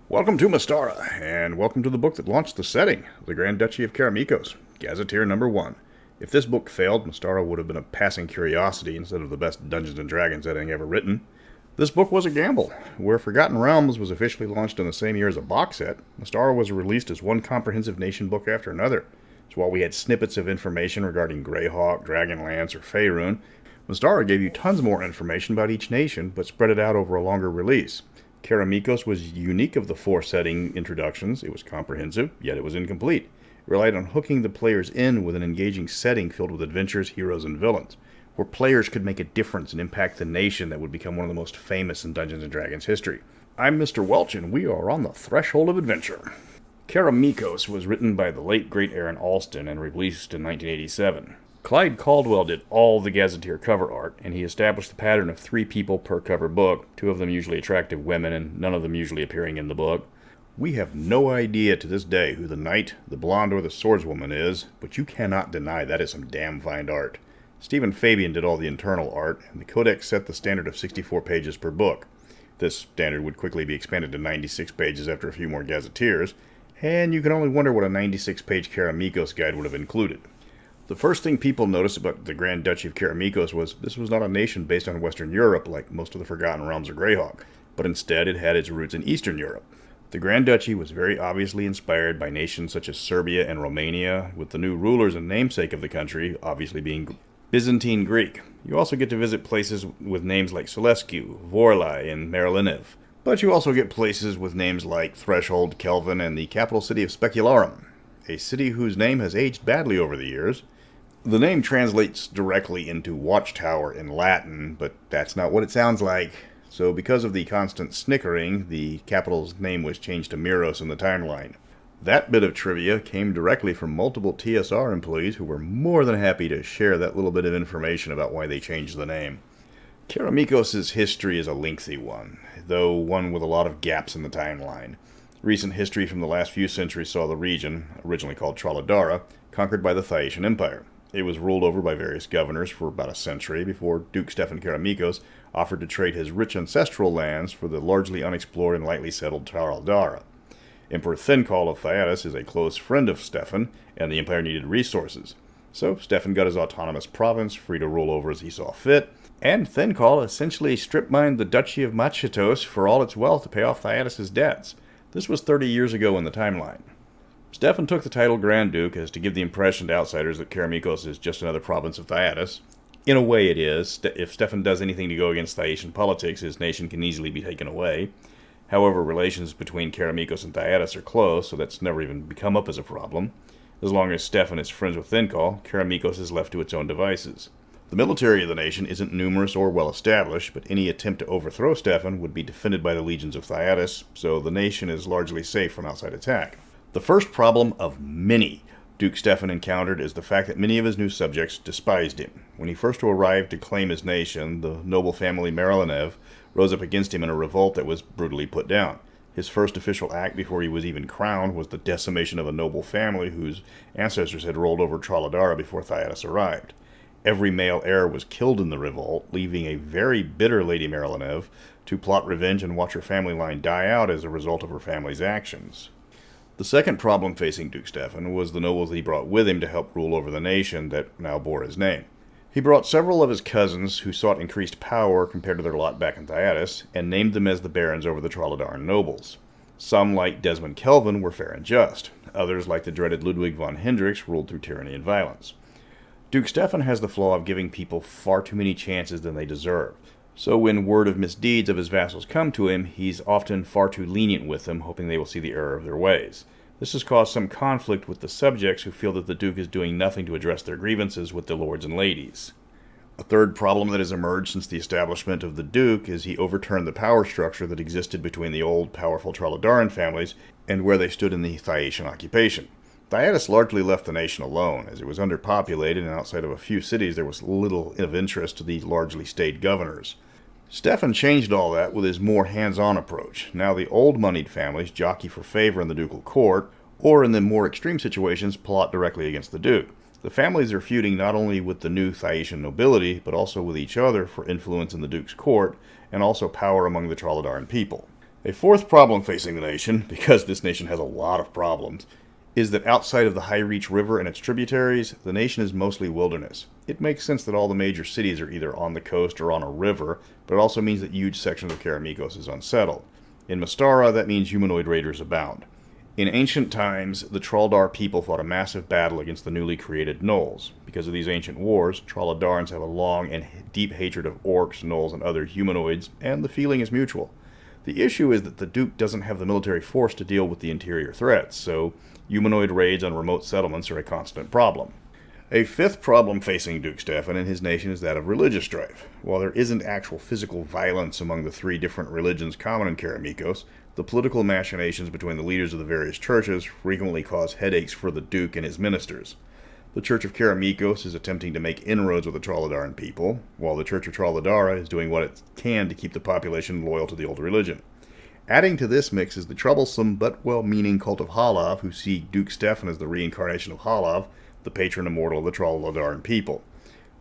Welcome to Mystara, and welcome to the book that launched the setting, the Grand Duchy of Karameikos, Gazetteer number 1. If this book failed, Mystara would have been a passing curiosity instead of the best Dungeons & Dragons setting ever written. This book was a gamble. Where Forgotten Realms was officially launched in the same year as a box set, Mystara was released as one comprehensive nation book after another. So while we had snippets of information regarding Greyhawk, Dragonlance, or Faerun, Mystara gave you tons more information about each nation, but spread it out over a longer release. Karakimos was unique of the four setting introductions. It was comprehensive, yet it was incomplete. It relied on hooking the players in with an engaging setting filled with adventures, heroes, and villains, where players could make a difference and impact the nation that would become one of the most famous in Dungeons & Dragons history. I'm Mr. Welch, and we are on the threshold of adventure. Karakimos was written by the late great Aaron Alston and released in 1987. Clyde Caldwell did all the Gazetteer cover art, and he established the pattern of 3 people per cover book, 2 of them usually attractive women, and none of them usually appearing in the book. We have no idea to this day who the knight, the blonde, or the swordswoman is, but you cannot deny that is some damn fine art. Stephen Fabian did all the internal art, and the Codex set the standard of 64 pages per book. This standard would quickly be expanded to 96 pages after a few more Gazetteers, and you can only wonder what a 96-page Karakimos guide would have included. The first thing people noticed about the Grand Duchy of Karameikos was this was not a nation based on Western Europe like most of the Forgotten Realms or Greyhawk, but instead it had its roots in Eastern Europe. The Grand Duchy was very obviously inspired by nations such as Serbia and Romania, with the new rulers and namesake of the country obviously being Byzantine Greek. You also get to visit places with names like Solescu, Vorlai, and Marilenev. But you also get places with names like Threshold, Kelvin, and the capital city of Specularum, a city whose name has aged badly over the years. The name translates directly into watchtower in Latin, but that's not what it sounds like. So because of the constant snickering, the capital's name was changed to Miros in the timeline. That bit of trivia came directly from multiple TSR employees who were more than happy to share that little bit of information about why they changed the name. Karameikos' history is a lengthy one, though one with a lot of gaps in the timeline. Recent history from the last few centuries saw the region, originally called Trollodara, conquered by the Thracian Empire. It was ruled over by various governors for about a century before Duke Stefan Karameikos offered to trade his rich ancestral lands for the largely unexplored and lightly settled Trollodara. Emperor Thenkal of Thyatis is a close friend of Stefan, and the empire needed resources. So Stefan got his autonomous province, free to rule over as he saw fit, and Thenkal essentially strip-mined the Duchy of Machatos for all its wealth to pay off Thyatis' debts. This was 30 years ago in the timeline. Stefan took the title Grand Duke as to give the impression to outsiders that Karameikos is just another province of Thyatis. In a way it is. If Stefan does anything to go against Thyacian politics, his nation can easily be taken away. However, relations between Karameikos and Thyatis are close, so that's never even come up as a problem. As long as Stefan is friends with Thenkal, Karameikos is left to its own devices. The military of the nation isn't numerous or well established, but any attempt to overthrow Stefan would be defended by the legions of Thyatis, so the nation is largely safe from outside attack. The first problem of many Duke Stefan encountered is the fact that many of his new subjects despised him. When he first arrived to claim his nation, the noble family Marilenev rose up against him in a revolt that was brutally put down. His first official act before he was even crowned was the decimation of a noble family whose ancestors had rolled over Trollodara before Thyatis arrived. Every male heir was killed in the revolt, leaving a very bitter Lady Marilenev to plot revenge and watch her family line die out as a result of her family's actions. The second problem facing Duke Stefan was the nobles he brought with him to help rule over the nation that now bore his name. He brought several of his cousins who sought increased power compared to their lot back in Thyatis, and named them as the barons over the Trollodaran nobles. Some, like Desmond Kelvin, were fair and just. Others, like the dreaded Ludwig von Hendrix, ruled through tyranny and violence. Duke Stefan has the flaw of giving people far too many chances than they deserve. So when word of misdeeds of his vassals come to him, he's often far too lenient with them, hoping they will see the error of their ways. This has caused some conflict with the subjects who feel that the Duke is doing nothing to address their grievances with the lords and ladies. A third problem that has emerged since the establishment of the Duke is he overturned the power structure that existed between the old, powerful Trollodaran families and where they stood in the Thyacian occupation. Thyatis largely left the nation alone, as it was underpopulated and outside of a few cities there was little of interest to the largely staid governors. Stefan changed all that with his more hands-on approach. Now the old moneyed families jockey for favor in the ducal court, or in the more extreme situations plot directly against the Duke. The families are feuding not only with the new Thyacian nobility, but also with each other for influence in the Duke's court, and also power among the Trollodaran people. A fourth problem facing the nation, because this nation has a lot of problems, is that outside of the High Reach River and its tributaries, the nation is mostly wilderness. It makes sense that all the major cities are either on the coast or on a river, but it also means that huge sections of Karakimos is unsettled. In Mystara, that means humanoid raiders abound. In ancient times, the Trolldar people fought a massive battle against the newly created gnolls. Because of these ancient wars, Trollodarans have a long and deep hatred of orcs, gnolls, and other humanoids, and the feeling is mutual. The issue is that the Duke doesn't have the military force to deal with the interior threats, so humanoid raids on remote settlements are a constant problem. A fifth problem facing Duke Stefan and his nation is that of religious strife. While there isn't actual physical violence among the three different religions common in Karakimos, the political machinations between the leaders of the various churches frequently cause headaches for the Duke and his ministers. The Church of Karakimos is attempting to make inroads with the Trollodaran people, while the Church of Trolladara is doing what it can to keep the population loyal to the old religion. Adding to this mix is the troublesome but well-meaning Cult of Halav, who see Duke Stefan as the reincarnation of Halav, the patron immortal of the Trollodaran people.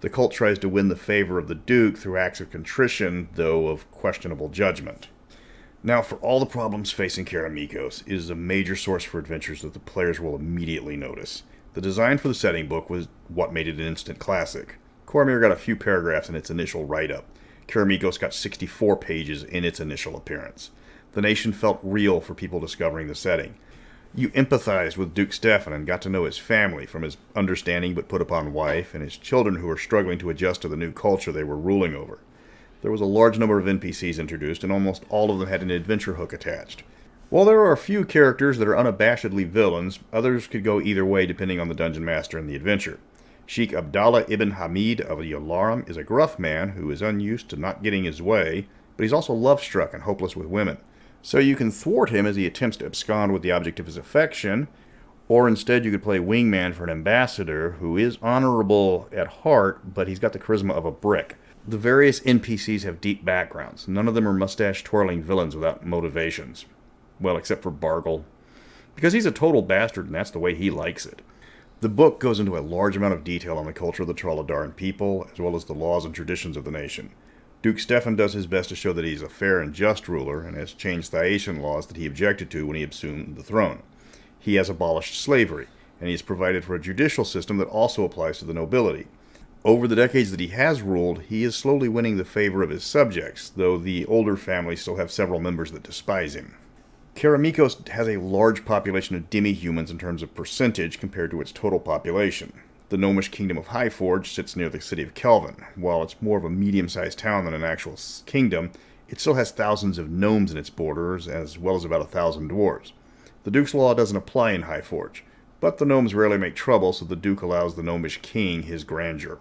The cult tries to win the favor of the Duke through acts of contrition, though of questionable judgment. Now, for all the problems facing Karakimos, it is a major source for adventures that the players will immediately notice. The design for the setting book was what made it an instant classic. Cormier got a few paragraphs in its initial write-up. Karakimos got 64 pages in its initial appearance. The nation felt real for people discovering the setting. You empathized with Duke Stefan and got to know his family, from his understanding but put upon wife, and his children who were struggling to adjust to the new culture they were ruling over. There was a large number of NPCs introduced, and almost all of them had an adventure hook attached. While there are a few characters that are unabashedly villains, others could go either way depending on the dungeon master and the adventure. Sheikh Abdallah ibn Hamid of Yalaram is a gruff man who is unused to not getting his way, but he's also love-struck and hopeless with women. So you can thwart him as he attempts to abscond with the object of his affection, or instead you could play wingman for an ambassador who is honorable at heart, but he's got the charisma of a brick. The various NPCs have deep backgrounds. None of them are mustache-twirling villains without motivations. Well, except for Bargle. Because he's a total bastard, and that's the way he likes it. The book goes into a large amount of detail on the culture of the Trollodaran people, as well as the laws and traditions of the nation. Duke Stefan does his best to show that he's a fair and just ruler, and has changed Thracian laws that he objected to when he assumed the throne. He has abolished slavery, and he has provided for a judicial system that also applies to the nobility. Over the decades that he has ruled, he is slowly winning the favor of his subjects, though the older families still have several members that despise him. Karakimos has a large population of demi-humans in terms of percentage compared to its total population. The gnomish kingdom of Highforge sits near the city of Kelvin. While it's more of a medium-sized town than an actual kingdom, it still has thousands of gnomes in its borders, as well as about 1,000 dwarves. The Duke's law doesn't apply in Highforge, but the gnomes rarely make trouble, so the Duke allows the gnomish king his grandeur.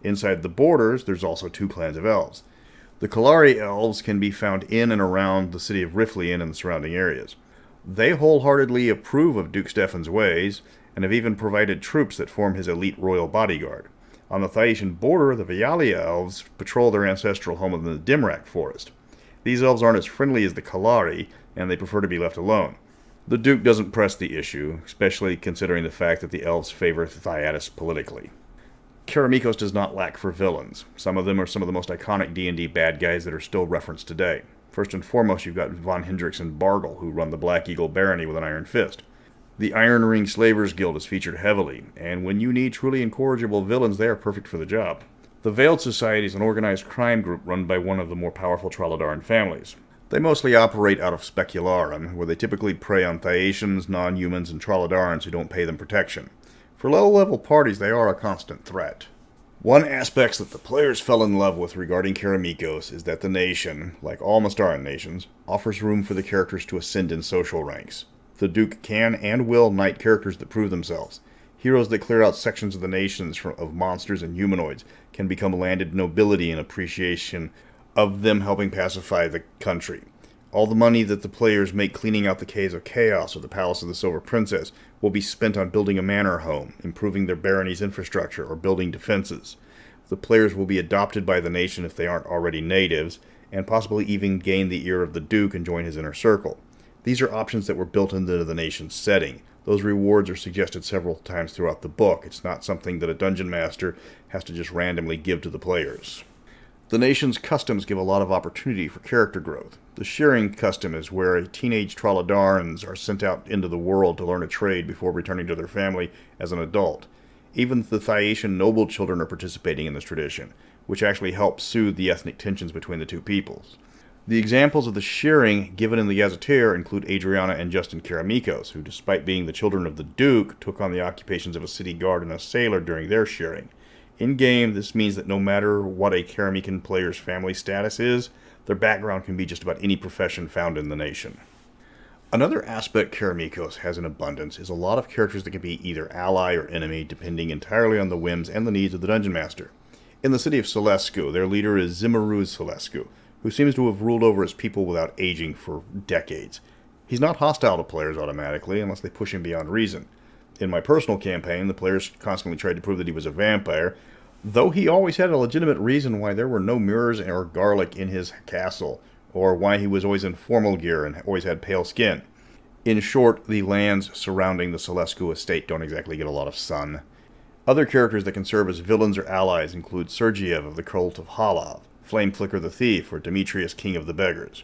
Inside the borders, there's also two clans of elves. The Kalari elves can be found in and around the city of Riflian and the surrounding areas. They wholeheartedly approve of Duke Stefan's ways, and have even provided troops that form his elite royal bodyguard. On the Thracian border, the Vialia elves patrol their ancestral home in the Dimrak forest. These elves aren't as friendly as the Kalari, and they prefer to be left alone. The Duke doesn't press the issue, especially considering the fact that the elves favor Thyatis politically. Karakimos does not lack for villains. Some of them are some of the most iconic D&D bad guys that are still referenced today. First and foremost, you've got Von Hendrix and Bargle, who run the Black Eagle Barony with an iron fist. The Iron Ring Slavers Guild is featured heavily, and when you need truly incorrigible villains, they are perfect for the job. The Veiled Society is an organized crime group run by one of the more powerful Trollodaran families. They mostly operate out of Specularum, where they typically prey on Thracians, non-humans, and Trollodarans who don't pay them protection. For low-level parties, they are a constant threat. One aspect that the players fell in love with regarding Karakimos is that the nation, like all Mystaran nations, offers room for the characters to ascend in social ranks. The Duke can and will knight characters that prove themselves. Heroes that clear out sections of the nations of monsters and humanoids can become landed nobility in appreciation of them helping pacify the country. All the money that the players make cleaning out the Caves of Chaos or the Palace of the Silver Princess will be spent on building a manor home, improving their barony's infrastructure, or building defenses. The players will be adopted by the nation if they aren't already natives, and possibly even gain the ear of the Duke and join his inner circle. These are options that were built into the nation's setting. Those rewards are suggested several times throughout the book. It's not something that a dungeon master has to just randomly give to the players. The nation's customs give a lot of opportunity for character growth. The shearing custom is where teenage Troladarans are sent out into the world to learn a trade before returning to their family as an adult. Even the Thaiatian noble children are participating in this tradition, which actually helps soothe the ethnic tensions between the two peoples. The examples of the shearing given in the Gazetteer include Adriana and Justin Karameikos, who, despite being the children of the Duke, took on the occupations of a city guard and a sailor during their shearing. In-game, this means that no matter what a Karameikan player's family status is, their background can be just about any profession found in the nation. Another aspect Karameikos has in abundance is a lot of characters that can be either ally or enemy, depending entirely on the whims and the needs of the Dungeon Master. In the city of Celescu, their leader is Zimaruz Celescu, who seems to have ruled over his people without aging for decades. He's not hostile to players automatically, unless they push him beyond reason. In my personal campaign, the players constantly tried to prove that he was a vampire, though he always had a legitimate reason why there were no mirrors or garlic in his castle, or why he was always in formal gear and always had pale skin. In short, the lands surrounding the Celescu estate don't exactly get a lot of sun. Other characters that can serve as villains or allies include Sergiev of the Cult of Halav, Flameflicker the Thief, or Demetrius King of the Beggars.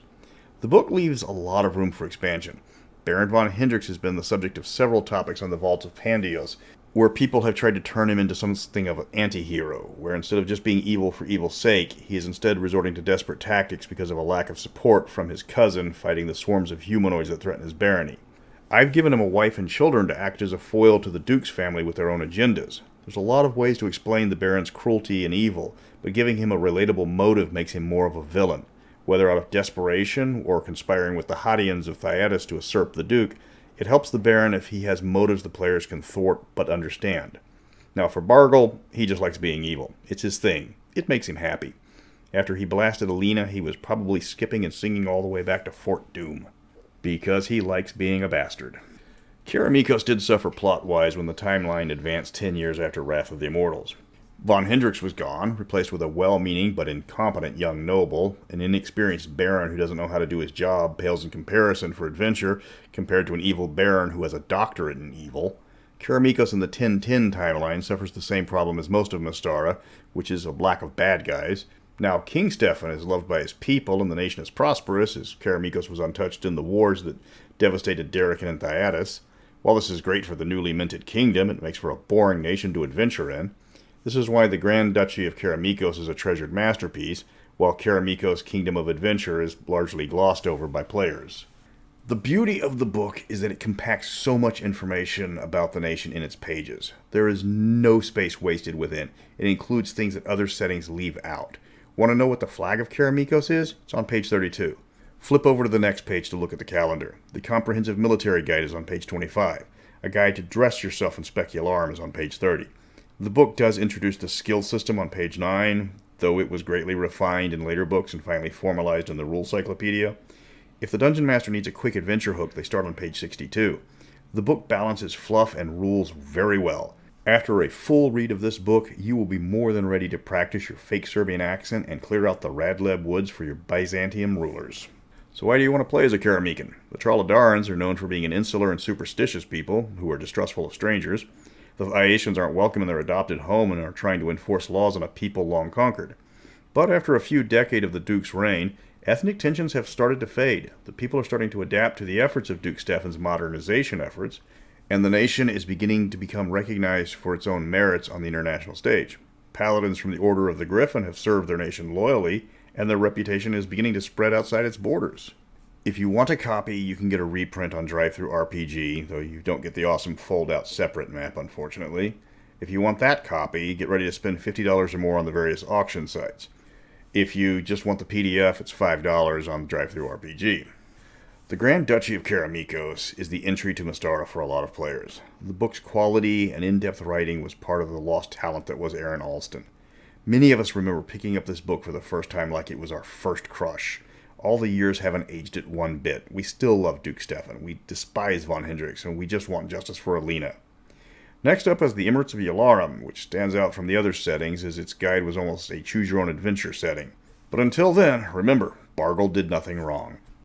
The book leaves a lot of room for expansion. Baron von Hendrix has been the subject of several topics on the Vault of Pandios, where people have tried to turn him into something of an anti-hero, where instead of just being evil for evil's sake, he is instead resorting to desperate tactics because of a lack of support from his cousin fighting the swarms of humanoids that threaten his barony. I've given him a wife and children to act as a foil to the Duke's family with their own agendas. There's a lot of ways to explain the Baron's cruelty and evil, but giving him a relatable motive makes him more of a villain. Whether out of desperation or conspiring with the Hadians of Thyatis to usurp the Duke, it helps the Baron if he has motives the players can thwart but understand. Now for Bargle, he just likes being evil. It's his thing. It makes him happy. After he blasted Alina, he was probably skipping and singing all the way back to Fort Doom. Because he likes being a bastard. Karameikos did suffer plot-wise when the timeline advanced 10 years after Wrath of the Immortals. Von Hendrix was gone, replaced with a well-meaning but incompetent young noble. An inexperienced baron who doesn't know how to do his job pales in comparison for adventure compared to an evil baron who has a doctorate in evil. Karameikos in the 1010 timeline suffers the same problem as most of Mystara, which is a lack of bad guys. Now, King Stefan is loved by his people and the nation is prosperous, as Karakimos was untouched in the wars that devastated Darrican and Thyatis. While this is great for the newly minted kingdom, it makes for a boring nation to adventure in. This is why the Grand Duchy of Karameikos is a treasured masterpiece, while Karameikos' Kingdom of Adventure is largely glossed over by players. The beauty of the book is that it compacts so much information about the nation in its pages. There is no space wasted within. It includes things that other settings leave out. Want to know what the flag of Karameikos is? It's on page 32. Flip over to the next page to look at the calendar. The comprehensive military guide is on page 25. A guide to dress yourself in Specularum is on page 30. The book does introduce the skill system on page 9, though it was greatly refined in later books and finally formalized in the Rule Cyclopedia. If the Dungeon Master needs a quick adventure hook, they start on page 62. The book balances fluff and rules very well. After a full read of this book, you will be more than ready to practice your fake Serbian accent and clear out the Radleb woods for your Byzantium rulers. So why do you want to play as a Karameikan? The Troladarans are known for being an insular and superstitious people who are distrustful of strangers. The Thyacians aren't welcome in their adopted home and are trying to enforce laws on a people long conquered. But after a few decades of the Duke's reign, ethnic tensions have started to fade. The people are starting to adapt to the efforts of Duke Stefan's modernization efforts, and the nation is beginning to become recognized for its own merits on the international stage. Paladins from the Order of the Griffin have served their nation loyally, and their reputation is beginning to spread outside its borders. If you want a copy, you can get a reprint on DriveThruRPG, though you don't get the awesome fold-out separate map, unfortunately. If you want that copy, get ready to spend $50 or more on the various auction sites. If you just want the PDF, it's $5 on DriveThruRPG. The Grand Duchy of Karameikos is the entry to Mystara for a lot of players. The book's quality and in-depth writing was part of the lost talent that was Aaron Alston. Many of us remember picking up this book for the first time like it was our first crush. All the years haven't aged it one bit. We still love Duke Stefan. We despise von Hendrix, and we just want justice for Alina. Next up is the Emirates of Yalarum, which stands out from the other settings as its guide was almost a choose-your-own-adventure setting. But until then, remember, Bargle did nothing wrong.